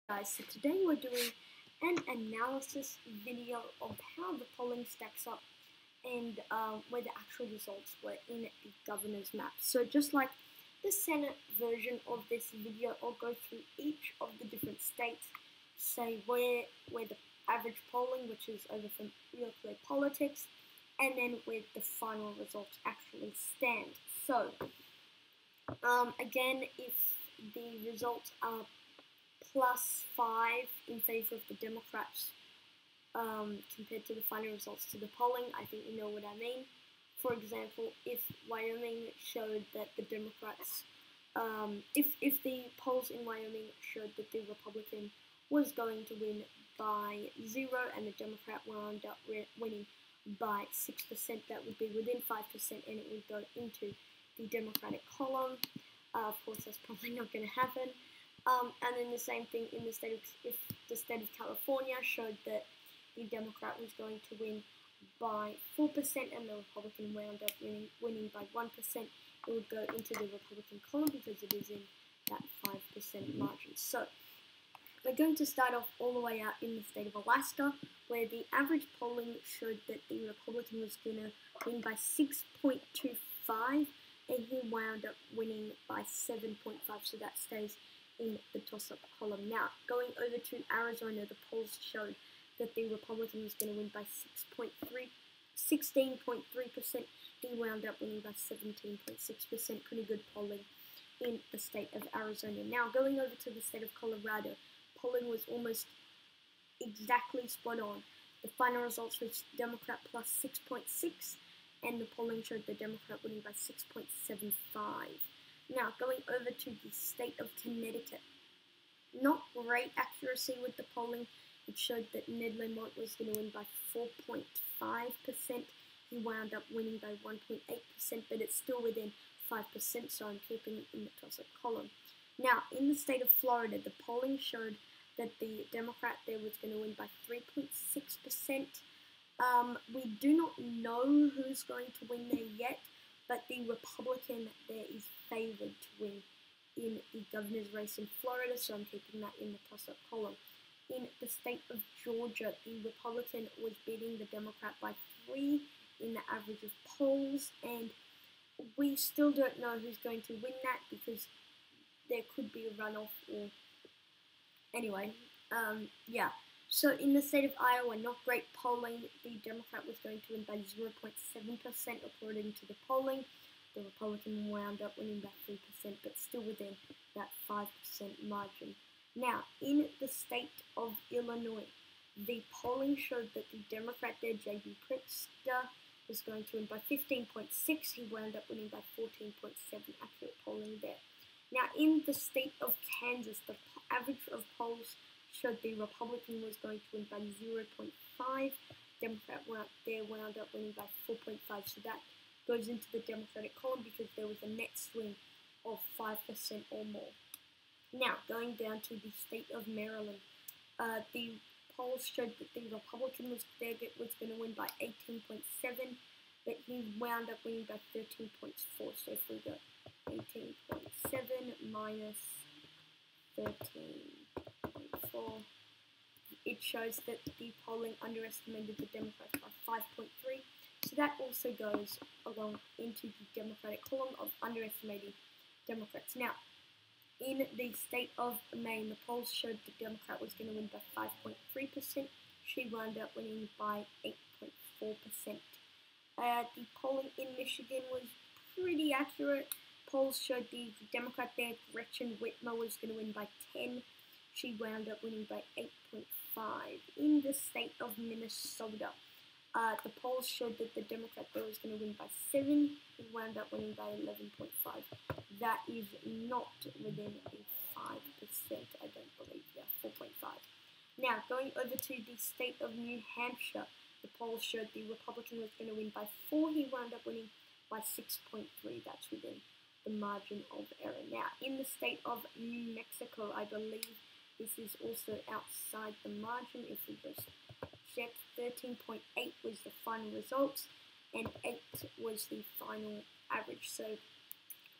Guys, so today we're doing an analysis video of how the polling stacks up and where the actual results were in the governor's map. So just like the Senate version of this video, I'll go through each of the different states, say where the average polling, which is over from Real Clear Politics, and then where the final results actually stand. So again, if the results are +5 in favor of the Democrats compared to the final results to the polling, I think you know what I mean. For example, if Wyoming showed that the Democrats, if the polls in Wyoming showed that the Republican was going to win by 0 and the Democrat wound up winning by 6%, that would be within 5% and it would go into the Democratic column. Of course, that's probably not going to happen. And then the same thing in the state of, if the state of California showed that the Democrat was going to win by 4% and the Republican wound up winning by 1%, it would go into the Republican column because it is in that 5% margin. So we're going to start off all the way out in the state of Alaska, where the average polling showed that the Republican was going to win by 6.25, and he wound up winning by 7.5, so that stays in the toss-up column. Now, going over to Arizona, the polls showed that the Republican was going to win by 16.3%. He wound up winning by 17.6%. Pretty good polling in the state of Arizona. Now, going over to the state of Colorado, polling was almost exactly spot on. The final results was Democrat plus 6.6, and the polling showed the Democrat winning by 6.75. Now, going over to the state of Connecticut, not great accuracy with the polling. It showed that Ned Lamont was going to win by 4.5%. He wound up winning by 1.8%, but it's still within 5%, so I'm keeping it in the toss-up column. Now, in the state of Florida, the polling showed that the Democrat there was going to win by 3.6%. We do not know who's going to win there yet, but the Republican there is favored to win in the governor's race in Florida, so I'm keeping that in the toss-up column. In the state of Georgia, the Republican was beating the Democrat by 3 in the average of polls, and we still don't know who's going to win that because there could be a runoff or... Anyway, yeah. So in the state of Iowa, not great polling. The Democrat was going to win by 0.7% according to the polling. The Republican wound up winning by 3%, but still within that 5% margin. Now, in the state of Illinois, the polling showed that the Democrat there, J.B. Pritzker, was going to win by 15.6. He wound up winning by 14.7. Accurate polling there. Now, in the state of Kansas, the average of polls showed the Republican was going to win by 0.5. Democrat wound up winning by 4.5. So that goes into the Democratic column because there was a net swing of 5% or more. Now, going down to the state of Maryland, the polls showed that the Republican was going to win by 18.7, but he wound up winning by 13.4. So if we go 18.7 minus 13.4, it shows that the polling underestimated the Democrats by 5.3. So that also goes along into the Democratic column of underestimating Democrats. Now, in the state of Maine, the polls showed the Democrat was going to win by 5.3%. She wound up winning by 8.4%. The polling in Michigan was pretty accurate. Polls showed the Democrat there, Gretchen Whitmer, was going to win by 10. She wound up winning by 8.5. In the state of Minnesota, the polls showed that the Democrat there was going to win by 7. He wound up winning by 11.5. That is not within the 5%, I don't believe. Yeah, 4.5. Now, going over to the state of New Hampshire, the polls showed the Republican was going to win by 4. He wound up winning by 6.3. That's within the margin of error. Now, in the state of New Mexico, I believe this is also outside the margin. If we just check, 13.8 was the final results, and 8 was the final average. So,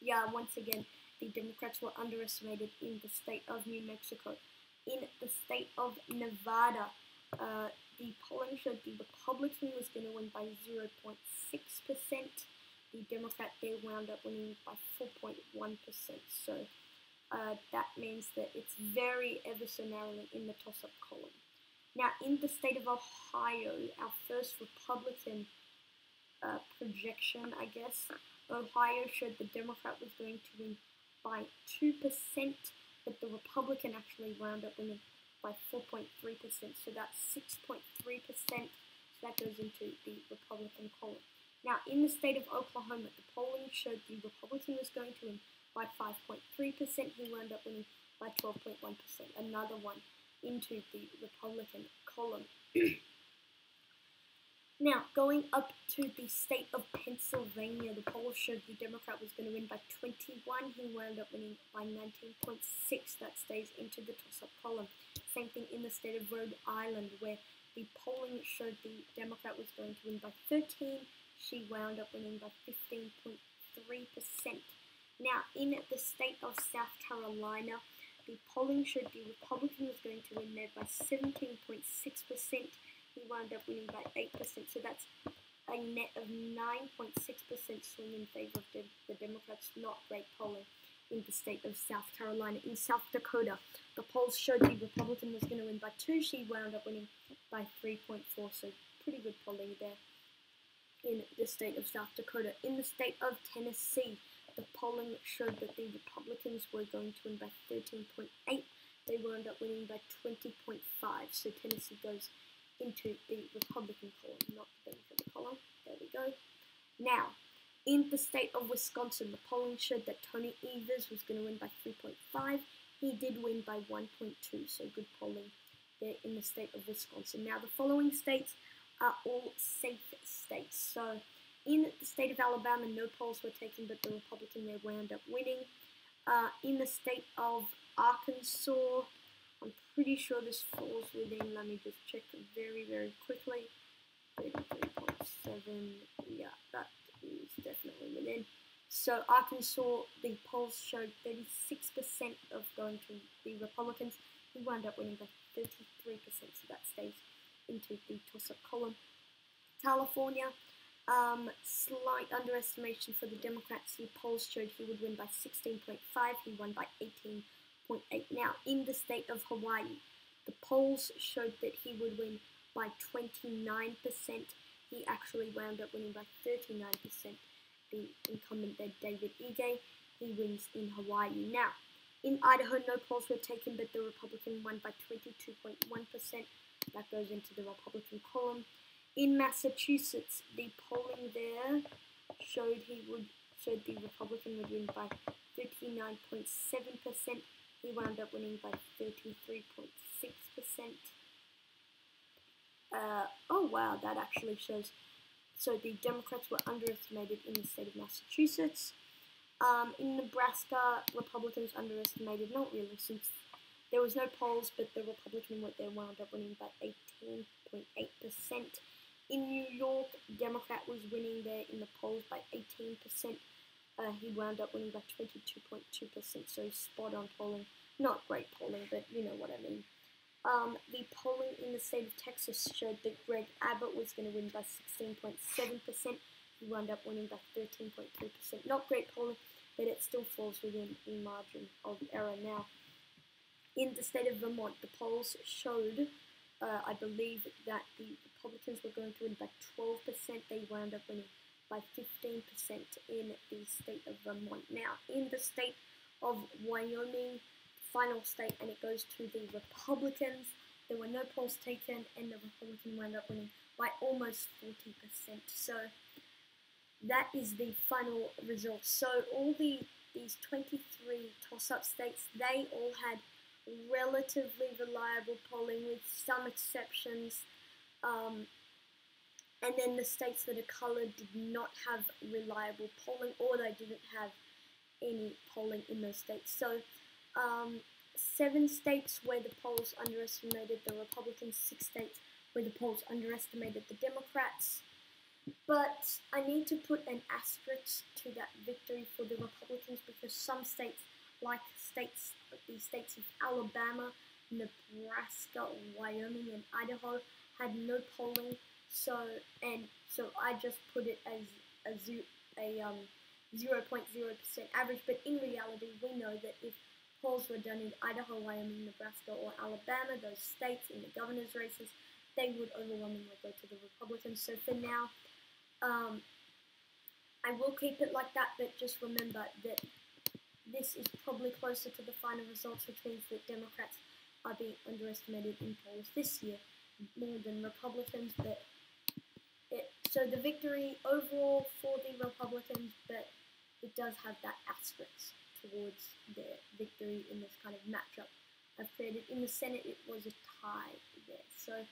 yeah, once again, the Democrats were underestimated in the state of New Mexico. In the of Nevada, the polling showed the Republican was going to win by 0.6%. The Democrat there wound up winning by 4.1%. So that means that it's very ever so narrowly in the toss-up column. Now, in the state of Ohio, our first Republican projection, I guess, Ohio showed the Democrat was going to win by 2%, but the Republican actually wound up winning by 4.3%, so that's 6.3%, so that goes into the Republican column. Now, in the state of Oklahoma, the polling showed the Republican was going to win by 5.3%, he wound up winning by 12.1%, another one into the Republican column. Now, going up to the state of Pennsylvania, the polls showed the Democrat was going to win by 21. He wound up winning by 19.6. That stays into the toss-up column. Same thing in the state of Rhode Island, where the polling showed the Democrat was going to win by 13. She wound up winning by 15.3%. Now, in the state of South Carolina, the polling showed the Republican was going to win there by 17.6%. He wound up winning by 8%, so that's a net of 9.6% swing in favor of the Democrats. Not great polling in the state of South Carolina. In South Dakota, the polls showed the Republican was going to win by 2. She wound up winning by 3.4, so pretty good polling there in the state of South Dakota. In the state of Tennessee, the polling showed that the Republicans were going to win by 13.8. They wound up winning by 20.5, so Tennessee goes into the Republican column, not the Democratic column. There we go. Now, in the state of Wisconsin, the polling showed that Tony Evers was going to win by 3.5. He did win by 1.2, so good polling there in the state of Wisconsin. Now, the following states are all safe states. So, in the state of Alabama, no polls were taken, but the Republican there wound up winning. In the state of Arkansas, I'm pretty sure this falls within, let me just check very, very quickly. 33.7, yeah, that is definitely within. So Arkansas, the polls showed 36% of going to the Republicans. He wound up winning by 33%, so that stays into the toss-up column. California, slight underestimation for the Democrats. The polls showed he would win by 16.5. He won by 18.8. Now, in the state of Hawaii, the polls showed that he would win by 29%. He actually wound up winning by 39%. The incumbent there, David Ige, he wins in Hawaii. Now, in Idaho, no polls were taken, but the Republican won by 22.1%. That goes into the Republican column. In Massachusetts, the polling there showed the Republican would win by 39.7%. He wound up winning by 33.6%. Oh wow, that actually shows. So the Democrats were underestimated in the state of Massachusetts. In Nebraska, Republicans underestimated, not really, since there was no polls, but the Republican wound up winning by 18.8%. In New York, Democrat was winning there in the polls by 18%. He wound up winning by 22.2%, so spot on polling. Not great polling, but you know what I mean. The polling in the state of Texas showed that Greg Abbott was going to win by 16.7%. He wound up winning by 13.3%. Not great polling, but it still falls within the margin of error. Now, in the state of Vermont, the polls showed, I believe, that the Republicans were going to win by 12%. They wound up winning by 15% in the state of Vermont. Now, in the state of Wyoming, final state, and it goes to the Republicans, there were no polls taken, and the Republican wound up winning by almost 40%. So that is the final result. So all these 23 toss-up states, they all had relatively reliable polling with some exceptions. And then the states that are coloured did not have reliable polling, or they didn't have any polling in those states. So 7 states where the polls underestimated the Republicans, 6 states where the polls underestimated the Democrats. But I need to put an asterisk to that victory for the Republicans, because some states, like the states of Alabama, Nebraska, Wyoming, and Idaho had no polling. So I just put it as a 0.0% average. But in reality, we know that if polls were done in Idaho, Wyoming, Nebraska, or Alabama, those states in the governor's races, they would overwhelmingly go to the Republicans. So for now, I will keep it like that, but just remember that this is probably closer to the final results, which means that Democrats are being underestimated in polls this year more than Republicans. So the victory overall for the Republicans, but it does have that asterisk towards their victory in this kind of matchup I've created. In the Senate, it was a tie there. So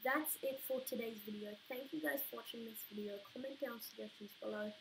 that's it for today's video. Thank you guys for watching this video. Comment down suggestions below.